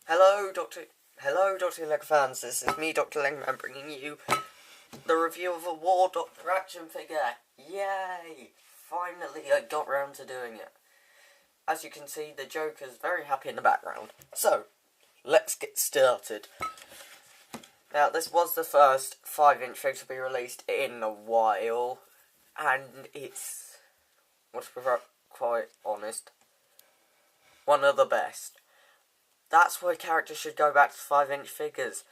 Hello, Dr. Lego fans. This is me, Dr. Legman, bringing you the review of a War Doctor action figure. Yay! Finally, I got round to doing it. As you can see, the Joker's very happy in the background. So, let's get started. Now, this was the first 5-inch figure to be released in a while, and it's, to be quite honest, one of the best. That's why characters should go back to 5-inch figures.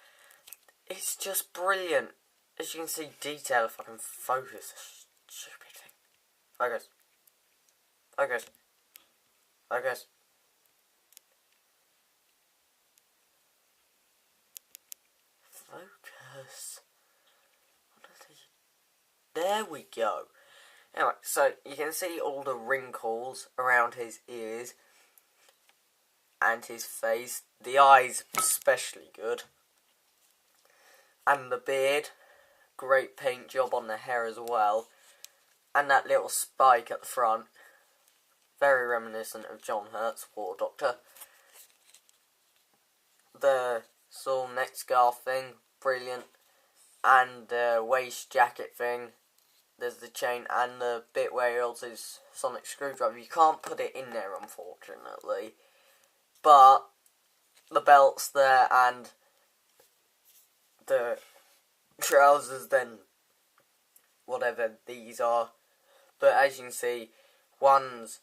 It's just brilliant. As you can see, detail, if I can focus. Stupid thing. Focus. Focus. Focus. Focus. There we go. Anyway, so you can see all the wrinkles around his ears and his face. The eyes especially good. And the beard. Great paint job on the hair as well. And that little spike at the front. Very reminiscent of John Hurt's War Doctor. The saw neck scarf thing. Brilliant. And the waist jacket thing. There's the chain and the bit where he holds his sonic screwdriver. You can't put it in there, unfortunately. But the belt's there and the trousers, then whatever these are. But as you can see, one's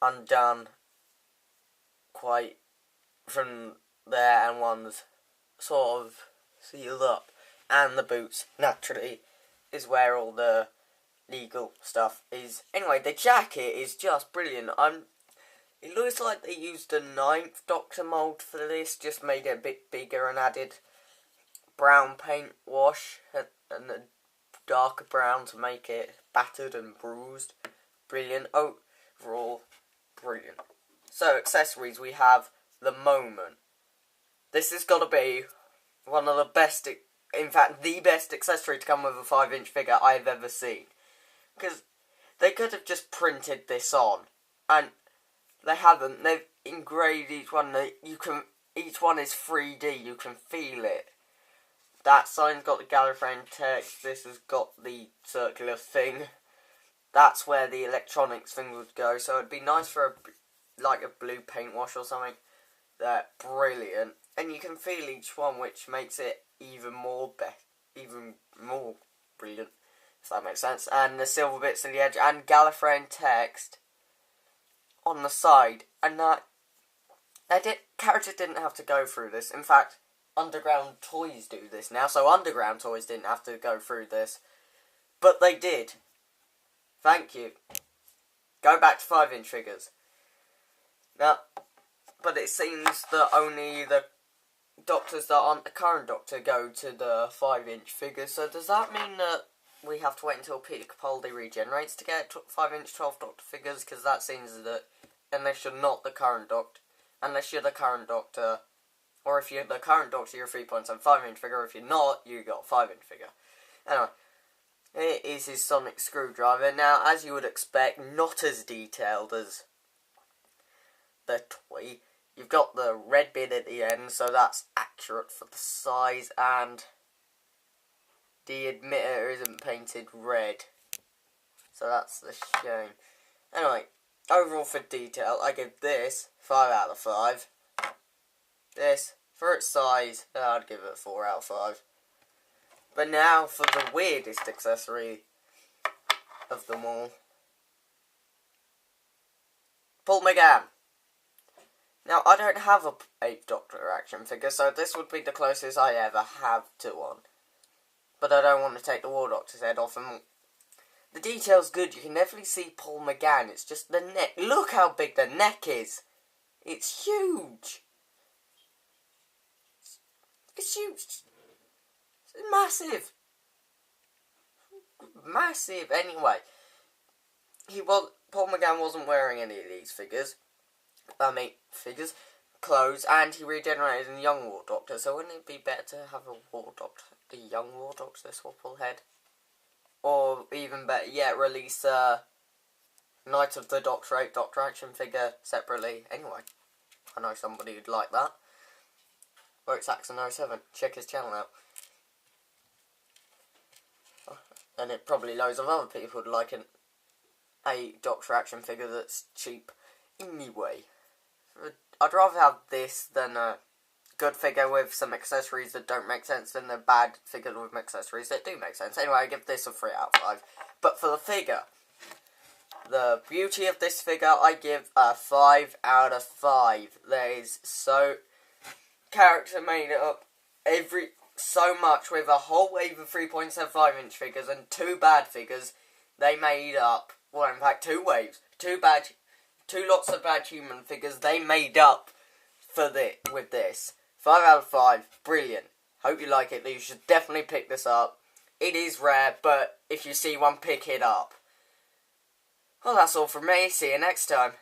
undone quite from there and one's sort of sealed up. And the boots, naturally, is where all the legal stuff is. Anyway, the jacket is just brilliant. It looks like they used a 9th Doctor mould for this, just made it a bit bigger and added brown paint wash and a darker brown to make it battered and bruised. Brilliant. Overall, brilliant. So, accessories, we have the Moment. This has got to be one of the best, in fact, the best accessory to come with a 5-inch figure I've ever seen. Because they could have just printed this on, and they haven't. They've engraved each one. Each one is 3D. You can feel it. That sign's got the Gallifreyan text. This has got the circular thing. That's where the electronics thing would go. So it'd be nice for a blue paint wash or something. They're brilliant, and you can feel each one, which makes it even more brilliant. If that makes sense. And the silver bits at the edge and Gallifreyan text on the side, and characters didn't have to go through this. In fact, Underground Toys do this now, so Underground Toys didn't have to go through this, but they did. Thank you. Go back to 5-inch figures. Now, but it seems that only the Doctors that aren't the current Doctor go to the 5-inch figures. So does that mean that we have to wait until Peter Capaldi regenerates to get 5-inch 12th Doctor figures? Because that seems that unless you're not the current Doctor, or if you're the current Doctor, you're a 3.75-inch figure. If you're not, you got a 5-inch figure. Anyway, it is his sonic screwdriver. Now, as you would expect, not as detailed as the toy. You've got the red bit at the end, so that's accurate for the size, and the emitter isn't painted red, so that's the shame. Anyway, overall for detail, I give this 5 out of 5. This, for its size, I'd give it 4 out of 5. But now for the weirdest accessory of them all. Paul McGann. Now, I don't have a 8th Doctor action figure, so this would be the closest I ever have to one. But I don't want to take the War Doctor's head off him. The detail's good. You can definitely see Paul McGann. It's just the neck. Look how big the neck is. It's huge. It's huge. It's massive. Massive. Anyway, Paul McGann wasn't wearing any of these figures. Clothes, and he regenerated in the Young War Doctor, so wouldn't it be better to have a young War Doctor swappable head? Or even better yet, release Night of the Doctor 8 Doctor action figure separately. Anyway, I know somebody who'd like that. Saxon07. Check his channel out. And it probably loads of other people would like a Doctor Action figure that's cheap anyway. I'd rather have this than a good figure with some accessories that don't make sense than a bad figure with accessories that do make sense. Anyway, I give this a 3 out of 5. But for the figure, the beauty of this figure, I give a 5 out of 5. There is so character made up so much with a whole wave of 3.75 inch figures and 2 bad figures. They made up, well, in fact, 2 waves, 2 lots of bad human figures. They made up for with this. 5 out of 5, brilliant. Hope you like it. You should definitely pick this up. It is rare, but if you see one, pick it up. Well, that's all from me. See you next time.